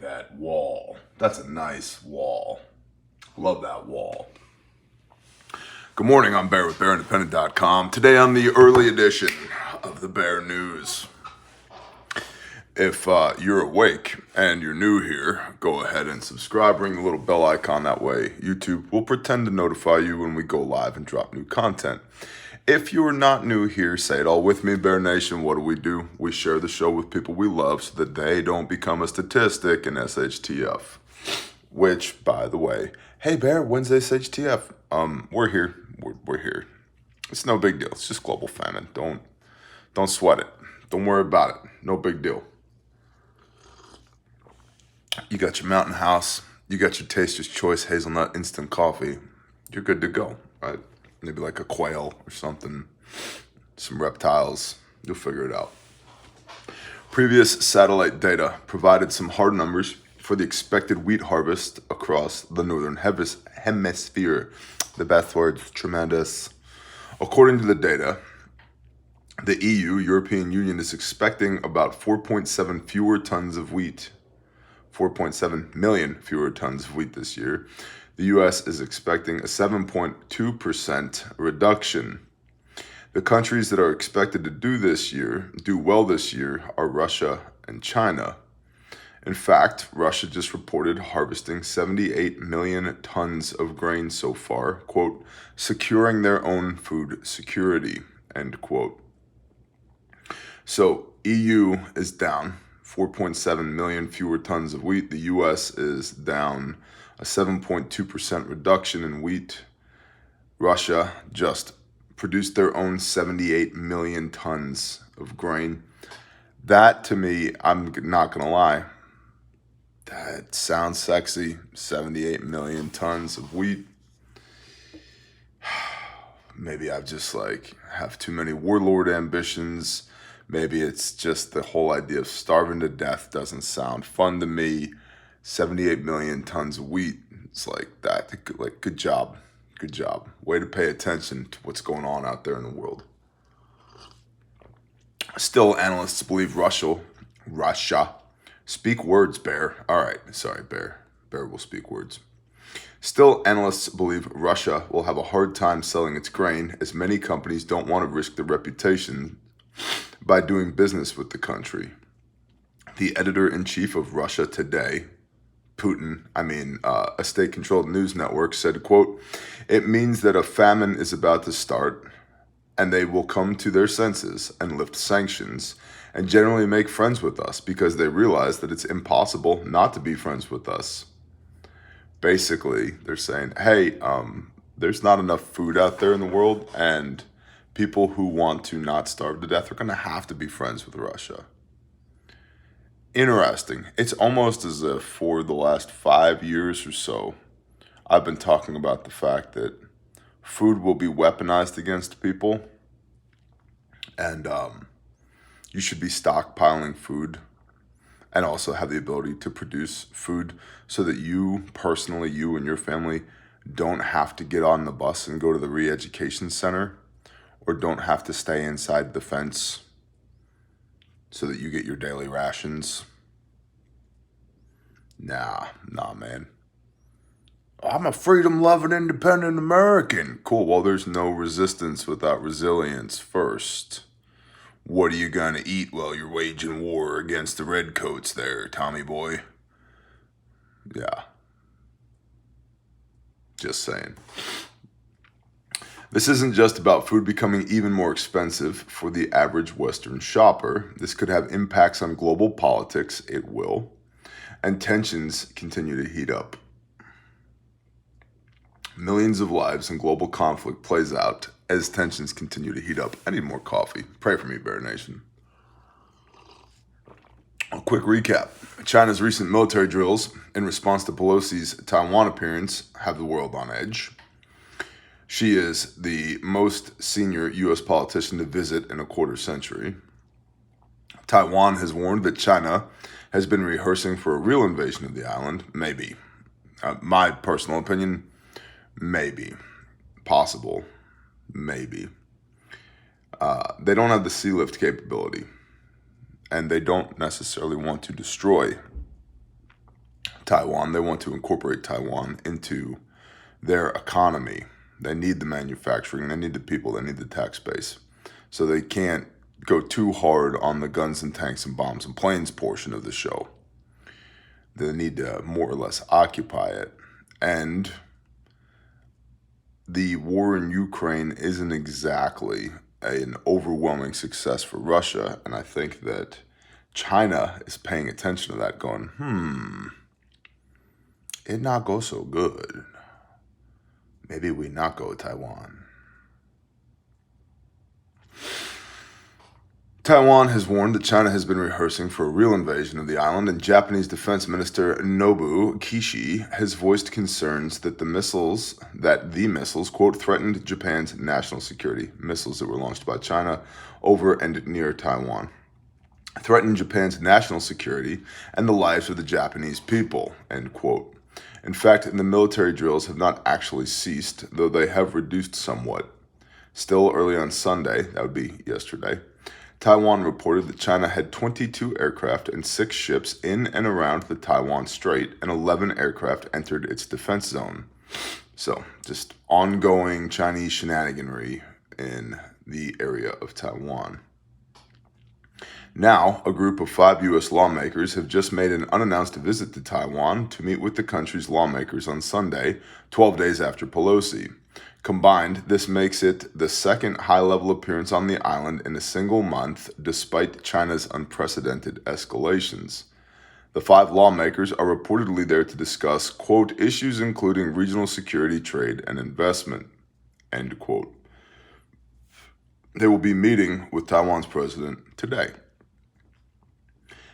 that wall. That's a nice wall. Love that wall. Good morning, I'm Bear with BearIndependent.com. Today on the early edition of the Bear News. If you're awake and you're new here, go ahead and subscribe. Ring the little bell icon. That way YouTube will pretend to notify you when we go live and drop new content. If you are not new here, say it all with me, Bear Nation. What do? We share the show with people we love so that they don't become a statistic in SHTF. Which, by the way, hey Bear, when's SHTF? We're here. We're here. It's no big deal. It's just global famine. Don't sweat it. Don't worry about it. No big deal. You got your mountain house. You got your Taster's Choice hazelnut instant coffee. You're good to go, right? Maybe like a quail or something, some reptiles. You'll figure it out. Previous satellite data provided some hard numbers for the expected wheat harvest across the northern hemisphere. The best word's tremendous. According to the data, the EU, European Union, is expecting about 4.7 fewer tons of wheat. 4.7 million fewer tons of wheat this year. The U.S. is expecting a 7.2% reduction. The countries that are expected to do well this year are Russia and China. In fact, Russia just reported harvesting 78 million tons of grain so far, quote, securing their own food security, end quote. So EU is down 4.7 million fewer tons of wheat. The U.S. is down a 7.2% reduction in wheat. Russia just produced their own 78 million tons of grain. That, to me, I'm not going to lie, that sounds sexy. 78 million tons of wheat. Maybe I've just have too many warlord ambitions. Maybe it's just the whole idea of starving to death doesn't sound fun to me. 78 million tons of wheat. It's like that. Good job. Good job. Way to pay attention to what's going on out there in the world. Still, analysts believe Russia. Speak words, Bear. All right. Sorry, Bear. Bear will speak words. Still, analysts believe Russia will have a hard time selling its grain, as many companies don't want to risk their reputation by doing business with the country. The editor-in-chief of Russia Today, a state-controlled news network, said, quote, "It means that a famine is about to start, and they will come to their senses and lift sanctions and generally make friends with us because they realize that it's impossible not to be friends with us." Basically, they're saying, hey, there's not enough food out there in the world, and people who want to not starve to death are going to have to be friends with Russia. Interesting. It's almost as if for the last 5 years or so, I've been talking about the fact that food will be weaponized against people, and you should be stockpiling food and also have the ability to produce food so that you and your family don't have to get on the bus and go to the re-education center, or don't have to stay inside the fence so that you get your daily rations. Nah, man. I'm a freedom-loving, independent American. Cool, well, there's no resistance without resilience first. What are you gonna eat while you're waging war against the redcoats there, Tommy boy? Yeah. Just saying. This isn't just about food becoming even more expensive for the average Western shopper. This could have impacts on global politics. It will. And tensions continue to heat up. Millions of lives and global conflict plays out as tensions continue to heat up. I need more coffee. Pray for me, Bear Nation. A quick recap. China's recent military drills in response to Pelosi's Taiwan appearance have the world on edge. She is the most senior U.S. politician to visit in a quarter century. Taiwan has warned that China has been rehearsing for a real invasion of the island. Maybe. My personal opinion, maybe. Possible. Maybe. They don't have the sea lift capability, and they don't necessarily want to destroy Taiwan. They want to incorporate Taiwan into their economy. They need the manufacturing, they need the people, they need the tax base. So they can't go too hard on the guns and tanks and bombs and planes portion of the show. They need to more or less occupy it. And the war in Ukraine isn't exactly an overwhelming success for Russia. And I think that China is paying attention to that going, it not go so good. Maybe we not go Taiwan. Taiwan has warned that China has been rehearsing for a real invasion of the island, and Japanese Defense Minister Nobu Kishi has voiced concerns that the missiles, quote, threatened Japan's national security. Missiles that were launched by China over and near Taiwan threatened Japan's national security and the lives of the Japanese people, end quote. In fact, the military drills have not actually ceased, though they have reduced somewhat. Still early on Sunday, that would be yesterday, Taiwan reported that China had 22 aircraft and 6 ships in and around the Taiwan Strait, and 11 aircraft entered its defense zone. So, just ongoing Chinese shenaniganry in the area of Taiwan. Now, a group of 5 U.S. lawmakers have just made an unannounced visit to Taiwan to meet with the country's lawmakers on Sunday, 12 days after Pelosi. Combined, this makes it the second high-level appearance on the island in a single month, despite China's unprecedented escalations. The 5 lawmakers are reportedly there to discuss, quote, issues including regional security, trade, and investment, end quote. They will be meeting with Taiwan's president today.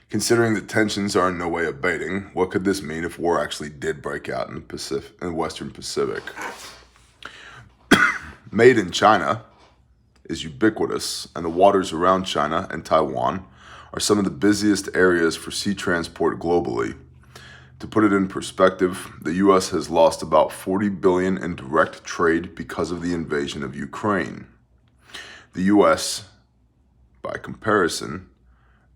Considering that tensions are in no way abating, what could this mean if war actually did break out in the Western Pacific? Made in China is ubiquitous, and the waters around China and Taiwan are some of the busiest areas for sea transport globally. To put it in perspective, the U.S. has lost about $40 billion in direct trade because of the invasion of Ukraine. The U.S., by comparison,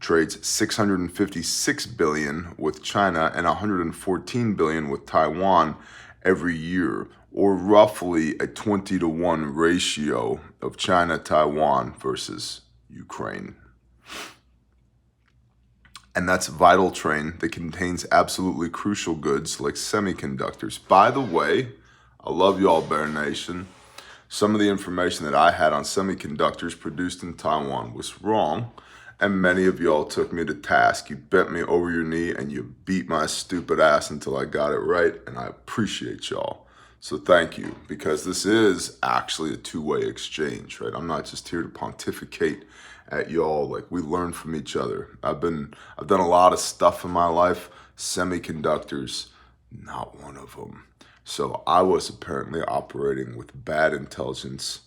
trades $656 billion with China and $114 billion with Taiwan every year, or roughly a 20-to-1 ratio of China-Taiwan versus Ukraine. And that's vital trade that contains absolutely crucial goods like semiconductors. By the way, I love y'all, Bear Nation. Some of the information that I had on semiconductors produced in Taiwan was wrong, and many of y'all took me to task. You bent me over your knee and you beat my stupid ass until I got it right, and I appreciate y'all. So thank you, because this is actually a two-way exchange, right? I'm not just here to pontificate at y'all. Like, we learn from each other. I've done a lot of stuff in my life. Semiconductors, not one of them. So I was apparently operating with bad intelligence.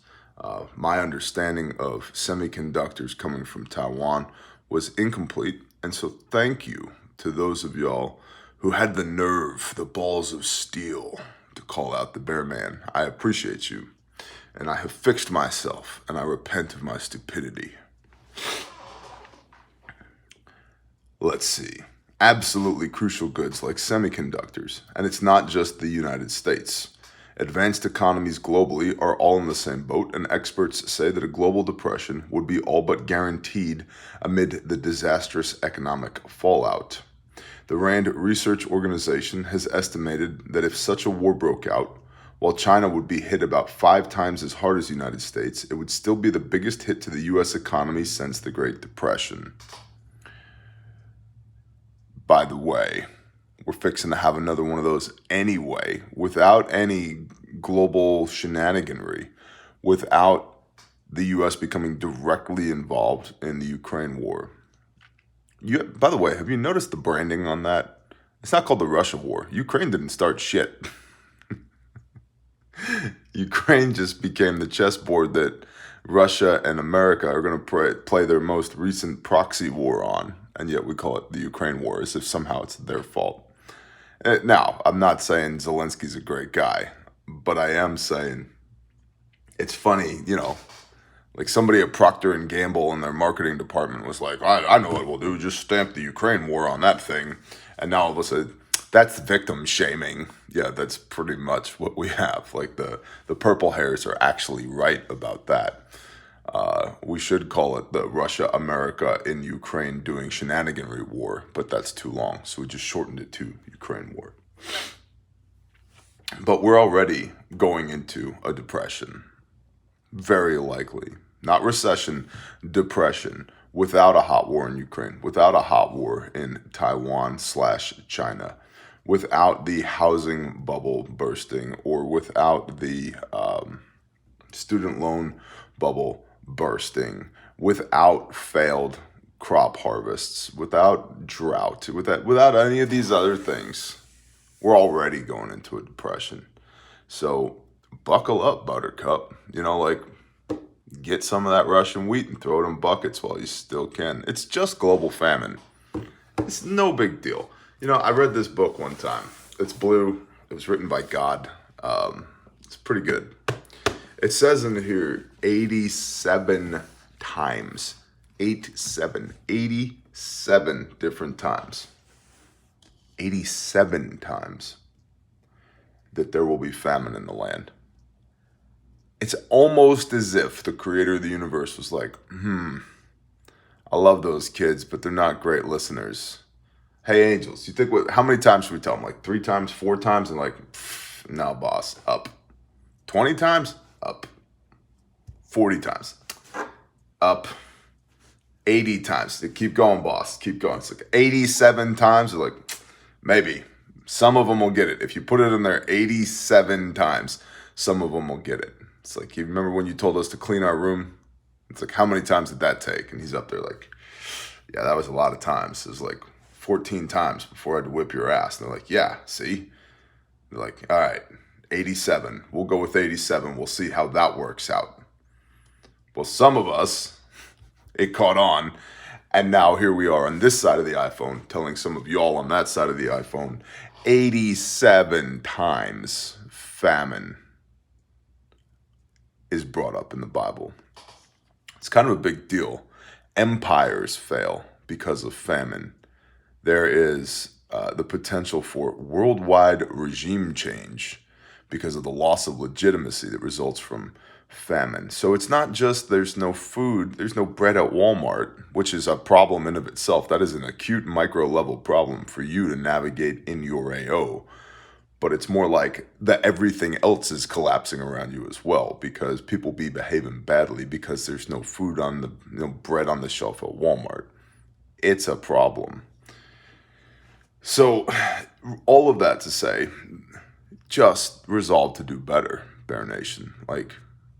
My understanding of semiconductors coming from Taiwan was incomplete. And so thank you to those of y'all who had the nerve, the balls of steel, to call out the Bear Man. I appreciate you. And I have fixed myself, and I repent of my stupidity. Let's see. Absolutely crucial goods like semiconductors. And it's not just the United States. Advanced economies globally are all in the same boat, and experts say that a global depression would be all but guaranteed amid the disastrous economic fallout. The RAND Research Organization has estimated that if such a war broke out, while China would be hit about 5 times as hard as the United States, it would still be the biggest hit to the U.S. economy since the Great Depression. By the way, we're fixing to have another one of those anyway, without any global shenaniganry, without the U.S. becoming directly involved in the Ukraine war. By the way, have you noticed the branding on that? It's not called the Russia war. Ukraine didn't start shit. Ukraine just became the chessboard that Russia and America are going to play their most recent proxy war on, and yet we call it the Ukraine war, as if somehow it's their fault. Now, I'm not saying Zelensky's a great guy, but I am saying it's funny, like somebody at Procter & Gamble in their marketing department was like, I know what we'll do, just stamp the Ukraine war on that thing. And now all of a sudden, That's victim shaming. Yeah, that's pretty much what we have. Like the purple hairs are actually right about that. We should call it the Russia, America, in Ukraine doing shenaniganry war, but that's too long. So we just shortened it to Ukraine war. But we're already going into a depression. Very likely. Not recession, depression. Without a hot war in Ukraine, without a hot war in Taiwan/China, without the housing bubble bursting, or without the student loan bubble bursting, without failed crop harvests, without drought, without any of these other things, we're already going into a depression. So buckle up, Buttercup. Like, get some of that Russian wheat and throw it in buckets while you still can. It's just global famine. It's no big deal. I read this book one time. It's blue. It was written by God. It's pretty good. It says in here 87 times. 87 different times. 87 times that there will be famine in the land. It's almost as if the creator of the universe was like, I love those kids, but they're not great listeners. Hey, angels, you think how many times should we tell them? Like 3 times, 4 times? And like, no, boss, up. 20 times? Up. 40 times? Up. 80 times. Keep going, boss. Keep going. It's like 87 times. They're like, maybe. Some of them will get it. If you put it in there 87 times, some of them will get it. It's like, you remember when you told us to clean our room? It's like, how many times did that take? And he's up there like, yeah, that was a lot of times. It was like 14 times before I had to whip your ass. And they're like, yeah, see? They're like, all right, 87. We'll go with 87. We'll see how that works out. Well, some of us, it caught on. And now here we are on this side of the iPhone telling some of y'all on that side of the iPhone 87 times famine is brought up in the Bible. It's kind of a big deal. Empires fail because of famine. There is the potential for worldwide regime change because of the loss of legitimacy that results from famine. So it's not just there's no food, there's no bread at Walmart, which is a problem in of itself. That is an acute micro level problem for you to navigate in your AO. But it's more like that everything else is collapsing around you as well because people be behaving badly because there's no food on the bread on the shelf at Walmart. It's a problem. So all of that to say, just resolve to do better, Bear Nation. Like,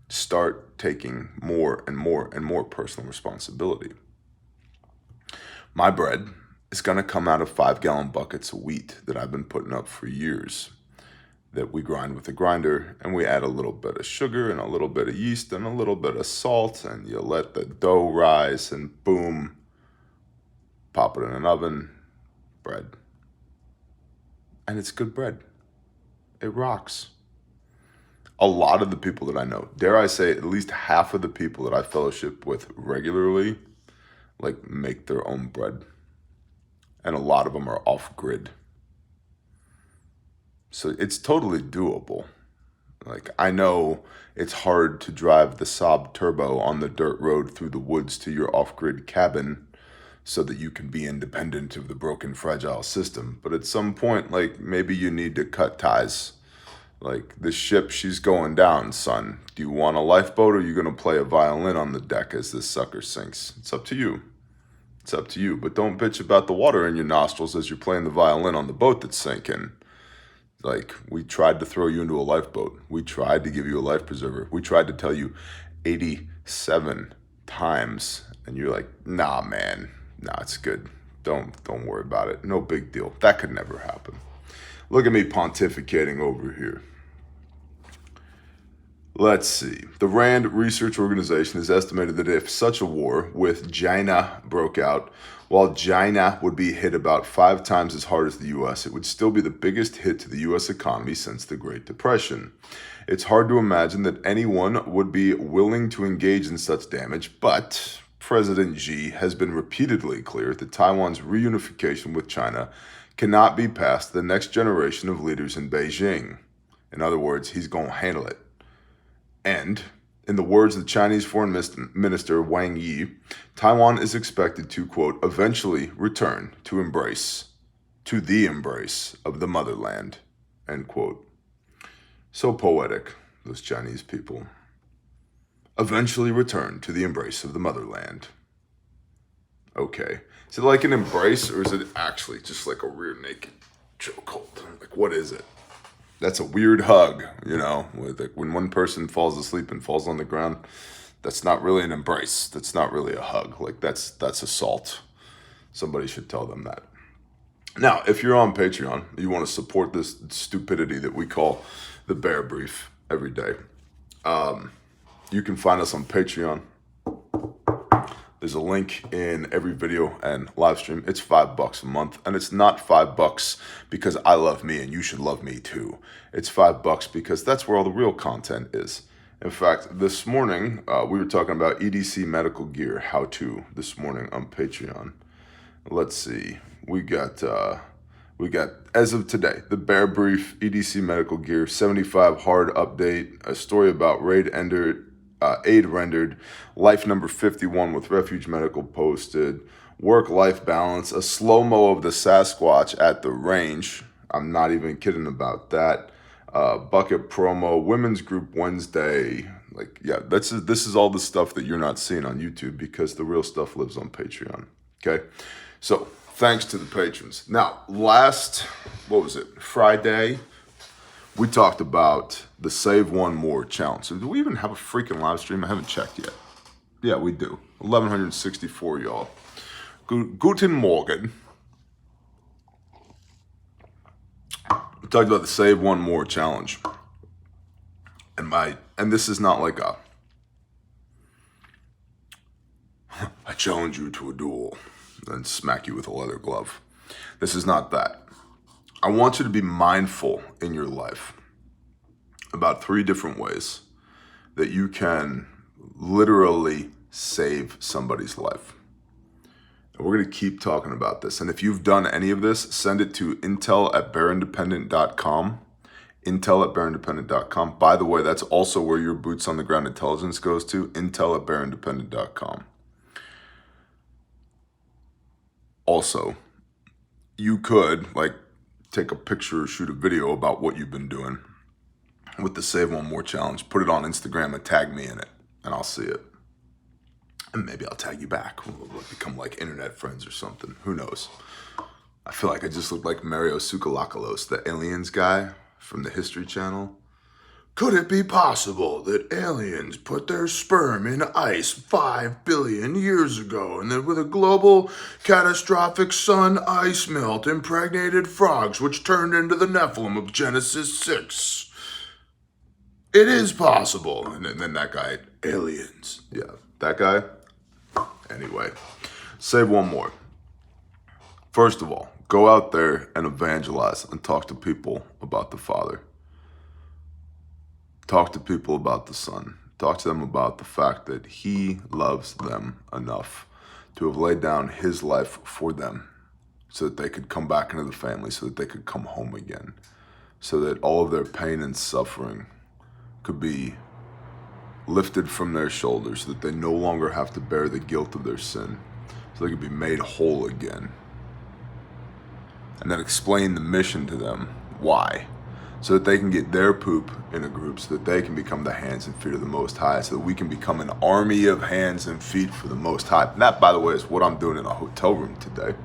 start taking more and more and more personal responsibility. My bread is going to come out of 5-gallon buckets of wheat that I've been putting up for years, that we grind with a grinder, and we add a little bit of sugar and a little bit of yeast and a little bit of salt, and you let the dough rise, and boom, pop it in an oven, bread. And it's good bread. It rocks. A lot of the people that I know, dare I say at least half of the people that I fellowship with regularly, like, make their own bread. And a lot of them are off grid. So it's totally doable. Like, I know it's hard to drive the Saab Turbo on the dirt road through the woods to your off-grid cabin so that you can be independent of the broken, fragile system. But at some point, like, maybe you need to cut ties. Like, the ship, she's going down, son. Do you want a lifeboat, or are you going to play a violin on the deck as this sucker sinks? It's up to you. It's up to you. But don't bitch about the water in your nostrils as you're playing the violin on the boat that's sinking. Like, we tried to throw you into a lifeboat. We tried to give you a life preserver. We tried to tell you 87 times. And you're like, nah, man. Nah, it's good. Don't worry about it. No big deal. That could never happen. Look at me pontificating over here. Let's see. The RAND Research Organization has estimated that if such a war with China broke out, while China would be hit about 5 times as hard as the U.S., it would still be the biggest hit to the U.S. economy since the Great Depression. It's hard to imagine that anyone would be willing to engage in such damage, but President Xi has been repeatedly clear that Taiwan's reunification with China cannot be passed to the next generation of leaders in Beijing. In other words, he's going to handle it. And in the words of the Chinese Foreign Minister Wang Yi, Taiwan is expected to, quote, eventually return to the embrace of the motherland, end quote. So poetic, those Chinese people. Eventually return to the embrace of the motherland. Okay. Is it like an embrace, or is it actually just like a rear naked chokehold? Like, what is it? That's a weird hug, you know, when one person falls asleep and falls on the ground. That's not really an embrace. That's not really a hug. Like, that's assault. Somebody should tell them that. Now, if you're on Patreon, you want to support this stupidity that we call the Bear Brief every day, you can find us on Patreon. There's a link in every video and live stream. It's $5 a month, and it's not $5 because I love me and you should love me too. It's $5 because that's where all the real content is. In fact, this morning, we were talking about EDC medical gear, how to, this morning on Patreon. Let's see, we got, as of today, the Bear Brief, EDC medical gear, 75 hard update, a story about aid rendered, life number 51 with Refuge Medical posted, work-life balance, a slow-mo of the Sasquatch at the range. I'm not even kidding about that. Bucket promo, women's group Wednesday. Like, yeah, this is all the stuff that you're not seeing on YouTube because the real stuff lives on Patreon. Okay, so thanks to the patrons. Now, Friday, we talked about the Save One More challenge. So do we even have a freaking live stream? I haven't checked yet. Yeah, we do. 1,164, y'all. Guten Morgen. We talked about the Save One More challenge. And this is not like I challenge you to a duel and smack you with a leather glove. This is not that. I want you to be mindful in your life about 3 different ways that you can literally save somebody's life. And we're going to keep talking about this. And if you've done any of this, send it to intel@bearindependent.com. Intel@bearindependent.com. By the way, that's also where your boots on the ground intelligence goes to, intel@bearindependent.com. Also, you could take a picture or shoot a video about what you've been doing with the Save One More challenge. Put it on Instagram and tag me in it, and I'll see it. And maybe I'll tag you back. We'll become like internet friends or something. Who knows? I feel like I just look like Mario Tsoukalakalos, the aliens guy from the History Channel. Could it be possible that aliens put their sperm in ice 5 billion years ago, and then with a global catastrophic sun ice melt impregnated frogs, which turned into the Nephilim of Genesis 6? It is possible. And then that guy, aliens. Yeah, that guy. Anyway, Save One More. First of all, go out there and evangelize and talk to people about the Father. Talk to people about the Son. Talk to them about the fact that He loves them enough to have laid down His life for them so that they could come back into the family, so that they could come home again, so that all of their pain and suffering could be lifted from their shoulders, so that they no longer have to bear the guilt of their sin, so they could be made whole again. And then explain the mission to them, why, so that they can get their poop in a group, so that they can become the hands and feet of the Most High, so that we can become an army of hands and feet for the Most High. And that, by the way, is what I'm doing in a hotel room today,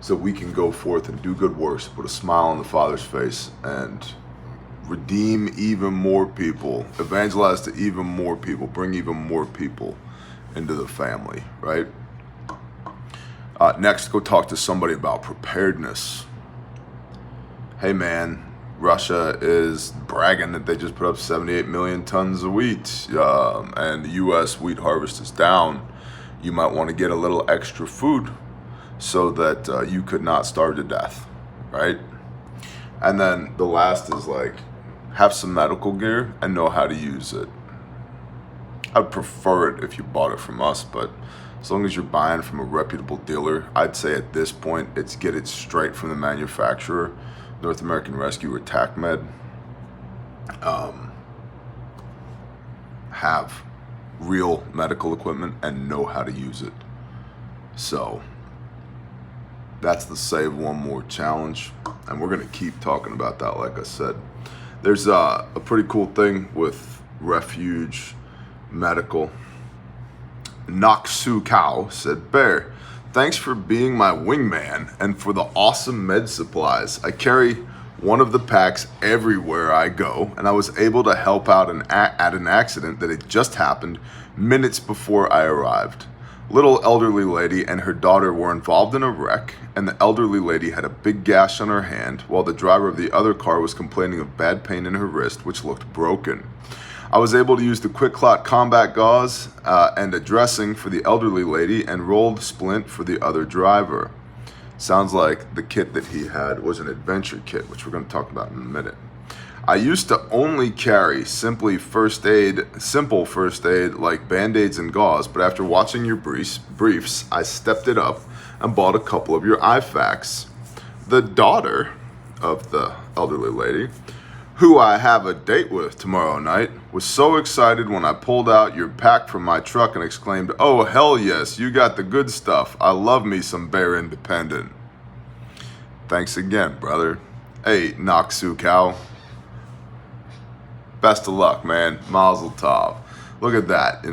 so we can go forth and do good works, put a smile on the Father's face, and redeem even more people, evangelize to even more people, bring even more people into the family, right? Next, go talk to somebody about preparedness. Hey man, Russia is bragging that they just put up 78 million tons of wheat, and the U.S. wheat harvest is down. You might want to get a little extra food so that you could not starve to death, right? And then the last is have some medical gear and know how to use it. I'd prefer it if you bought it from us, but As long as you're buying from a reputable dealer, I'd say at this point, it's get it straight from the manufacturer, North American Rescue or TACMed. Have real medical equipment and know how to use it. So that's the Save One More challenge, and we're gonna keep talking about that. Like I said, there's a pretty cool thing with Refuge Medical. Naksu Cow said, Bear, thanks for being my wingman and for the awesome med supplies. I carry one of the packs everywhere I go, and I was able to help out at an accident that had just happened minutes before I arrived. Little elderly lady and her daughter were involved in a wreck, and the elderly lady had a big gash on her hand, while the driver of the other car was complaining of bad pain in her wrist, which looked broken. I was able to use the Quick Clot combat gauze and a dressing for the elderly lady and rolled splint for the other driver. Sounds like the kit that he had was an adventure kit, which we're going to talk about in a minute. I used to only carry simple first aid like Band-Aids and gauze, but after watching your briefs, I stepped it up and bought a couple of your IFAKs. The daughter of the elderly lady, who I have a date with tomorrow night, was so excited when I pulled out your pack from my truck and exclaimed, "Oh, hell yes, you got the good stuff. I love me some Bear Independent." Thanks again, brother. Hey, Naksu Cow. Best of luck, man. Mazel tov. Look at that,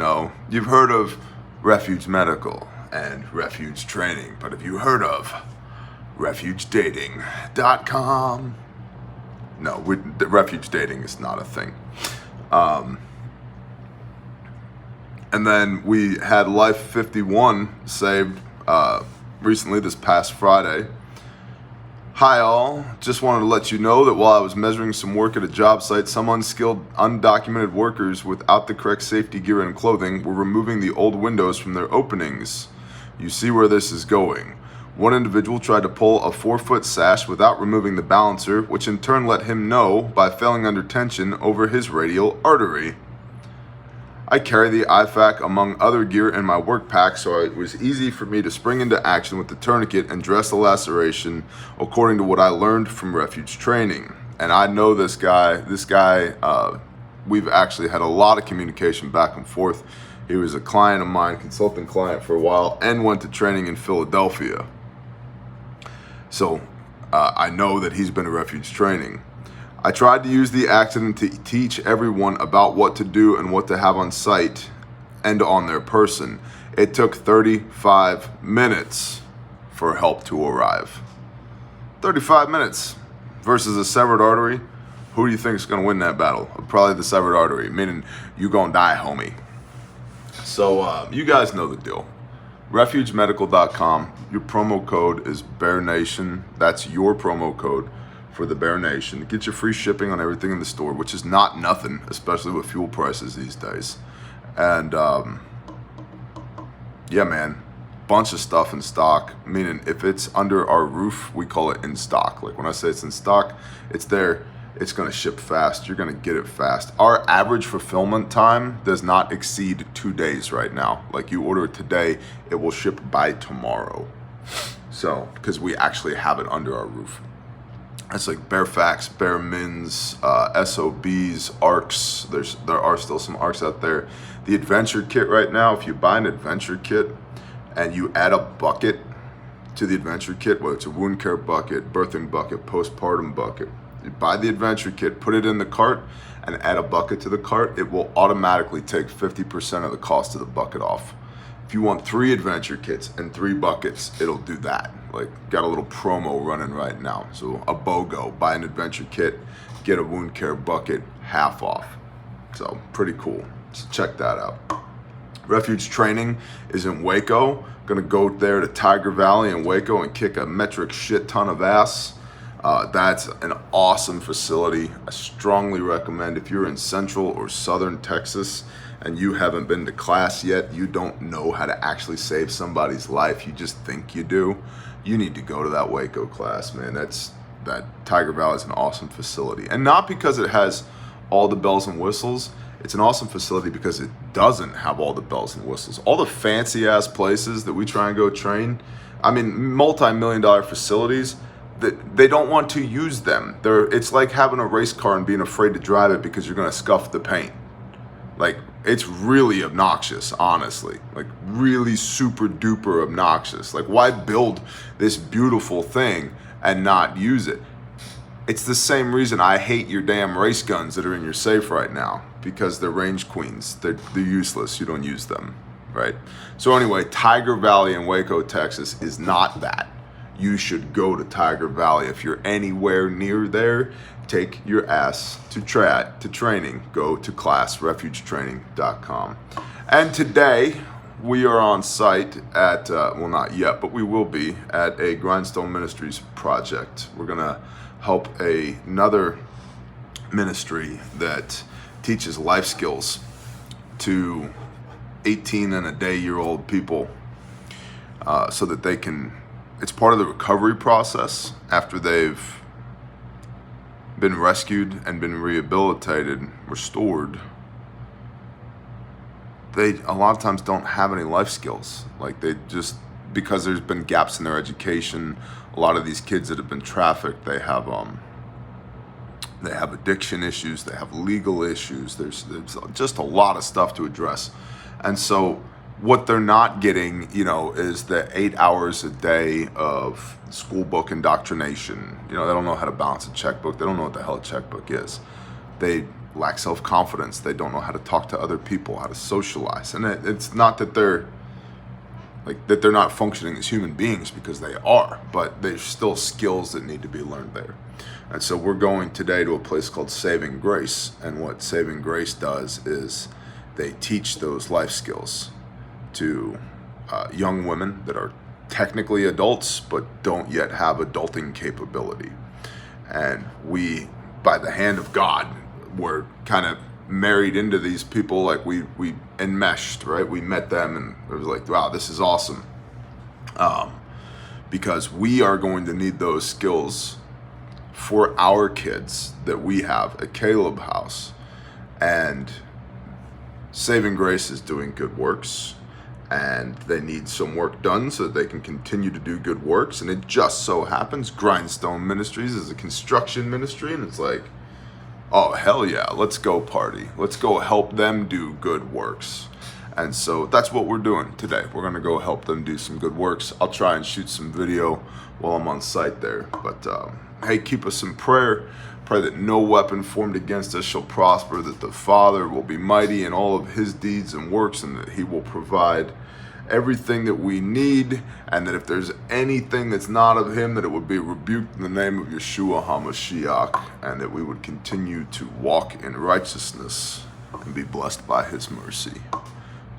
You've heard of Refuge Medical and Refuge Training, but have you heard of RefugeDating.com? No, refuge dating is not a thing. And then we had Life 51 saved recently this past Friday. Hi all, just wanted to let you know that while I was measuring some work at a job site, some unskilled, undocumented workers without the correct safety gear and clothing were removing the old windows from their openings. You see where this is going. One individual tried to pull a 4-foot sash without removing the balancer, which in turn let him know by failing under tension over his radial artery. I carry the IFAK among other gear in my work pack, so it was easy for me to spring into action with the tourniquet and dress the laceration according to what I learned from Refuge Training. And I know this guy, we've actually had a lot of communication back and forth. He was a client of mine, consulting client for a while, and went to training in Philadelphia. So I know that he's been to Refuge Training. I tried to use the accident to teach everyone about what to do and what to have on site and on their person. It took 35 minutes for help to arrive. 35 minutes versus a severed artery. Who do you think is going to win that battle? Probably the severed artery, meaning you going to die, homie. So you guys know the deal. RefugeMedical.com. Your promo code is BearNation. That's your promo code for the Bear Nation. Get your free shipping on everything in the store, which is not nothing, especially with fuel prices these days. And yeah, man, bunch of stuff in stock. Meaning, if it's under our roof, we call it in stock. Like when I say it's in stock, it's there. It's going to ship fast. You're going to get it fast. Our average fulfillment time does not exceed 2 days right now. Like you order it today, it will ship by tomorrow. So, because we actually have it under our roof. It's like Bear Facts, Bear Mins, SOBs, ARCs. There are still some ARCs out there. The adventure kit right now, if you buy an adventure kit and you add a bucket to the adventure kit, whether it's a wound care bucket, birthing bucket, postpartum bucket, you buy the adventure kit, put it in the cart, and add a bucket to the cart, it will automatically take 50% of the cost of the bucket off. If you want 3 adventure kits and 3 buckets, it'll do that. Like, got a little promo running right now. So a BOGO, buy an adventure kit, get a wound care bucket, half off. So pretty cool. So check that out. Refuge Training is in Waco. Gonna go there to Tiger Valley in Waco and kick a metric shit ton of ass. That's an awesome facility. I strongly recommend if you're in Central or Southern Texas and you haven't been to class yet, you don't know how to actually save somebody's life, you just think you do, you need to go to that Waco class, man. That Tiger Valley is an awesome facility. And not because it has all the bells and whistles, It's an awesome facility because it doesn't have all the bells and whistles. All the fancy ass places that we try and go train, I mean, multi-million-dollar facilities, that they don't want to use them. It's like having a race car and being afraid to drive it because you're gonna scuff the paint. Like, it's really obnoxious, honestly. Like, really super duper obnoxious. Like, why build this beautiful thing and not use it? It's the same reason I hate your damn race guns that are in your safe right now, because they're range queens. They're useless. You don't use them, right? So anyway, Tiger Valley in Waco, Texas is not that. You should go to Tiger Valley. If you're anywhere near there, take your ass to training. Go to classrefugetraining.com. And today we are on site at, well, not yet, but we will be at a Grindstone Ministries project. We're gonna help another ministry that teaches life skills to 18 and a day year old people, so that they can, it's part of the recovery process after they've been rescued and been rehabilitated, restored. They a lot of times don't have any life skills. Like, they just, because there's been gaps in their education. A lot of these kids that have been trafficked, they have addiction issues, they have legal issues. There's just a lot of stuff to address. And so what they're not getting, is the 8 hours a day of school book indoctrination. They don't know how to balance a checkbook. They don't know what the hell a checkbook is. They lack self-confidence. They don't know how to talk to other people, how to socialize. And it's not that they're not functioning as human beings, because they are, but there's still skills that need to be learned there. And so we're going today to a place called Saving Grace. And what Saving Grace does is they teach those life skills to young women that are technically adults but don't yet have adulting capability. And we, by the hand of God, we're kind of married into these people. Like, we enmeshed, right? We met them and it was like, wow, this is awesome. Because we are going to need those skills for our kids that we have at Caleb House. And Saving Grace is doing good works, and they need some work done so that they can continue to do good works. And it just so happens Grindstone Ministries is a construction ministry, and it's like, oh, hell yeah, let's go party. Let's go help them do good works. And so that's what we're doing today. We're gonna go help them do some good works. I'll try and shoot some video while I'm on site there. But hey, keep us in prayer. Pray that no weapon formed against us shall prosper, that the Father will be mighty in all of his deeds and works, and that he will provide everything that we need, and that if there's anything that's not of him, that it would be rebuked in the name of Yeshua HaMashiach, and that we would continue to walk in righteousness and be blessed by his mercy.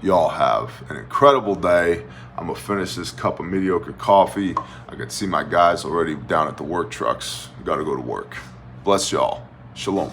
Y'all have an incredible day. I'm gonna finish this cup of mediocre coffee. I can see my guys already down at the work trucks. Gotta go to work. Bless y'all. Shalom.